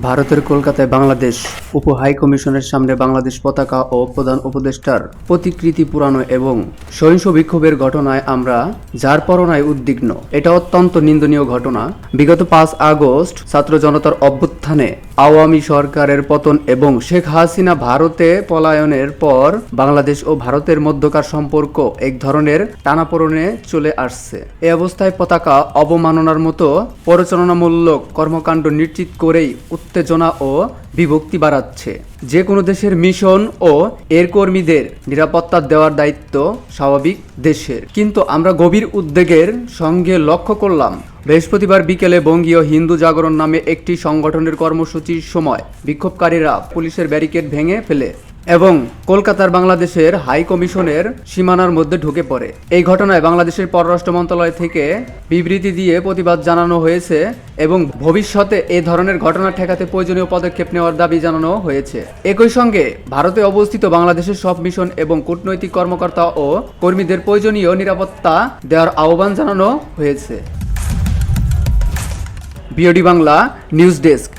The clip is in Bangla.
ভারতের কলকাতায় বাংলাদেশ উপ হাই কমিশনের সামনে বাংলাদেশ পতাকা ও প্রধান উপদেষ্টার প্রতিকৃতি পুরানো এবং সহিংস বিক্ষোভের ঘটনায় আমরা যার পরনায় উদ্বিগ্ন। এটা অত্যন্ত নিন্দনীয় ঘটনা। বিগত ৫ আগস্ট ছাত্র জনতার অভ্যুত্থানে আওয়ামী সরকারের পতন এবং শেখ হাসিনা ভারতে পলায়নের পর বাংলাদেশ ও ভারতের মধ্যকার সম্পর্ক এক ধরনের টানাপোড়েনে চলে আসছে। এই অবস্থায় পতাকা অবমাননার মতো প্ররোচনামূলক কর্মকাণ্ড নিশ্চিত করেই উত্তেজনা ও বিভক্তি বাড়াচ্ছে। যে কোনো দেশের মিশন ও এর কর্মীদের নিরাপত্তা দেওয়ার দায়িত্ব স্বাভাবিক দেশের, কিন্তু আমরা গভীর উদ্বেগের সঙ্গে লক্ষ্য করলাম বৃহস্পতিবার বিকেলে বঙ্গীয় হিন্দু জাগরণ নামে একটি সংগঠনের কর্মসূচির সময় বিক্ষোভকারীরা পুলিশের ব্যারিকেড ভেঙে ফেলে এবং কলকাতার বাংলাদেশের হাই কমিশনের সীমানার মধ্যে ঢুকে পড়ে। এই ঘটনায় বাংলাদেশের পররাষ্ট্র মন্ত্রণালয় থেকে বিবৃতি দিয়ে প্রতিবাদ জানানো হয়েছে এবং ভবিষ্যতে এই ধরনের ঘটনা ঠেকাতে প্রয়োজনীয় পদক্ষেপ নেওয়ার দাবি জানানো হয়েছে। একই সঙ্গে ভারতে অবস্থিত বাংলাদেশের সব মিশন এবং কূটনৈতিক কর্মকর্তা ও কর্মীদের প্রয়োজনীয় নিরাপত্তা দেওয়ার আহ্বান জানানো হয়েছে। BOD Bangla news desk.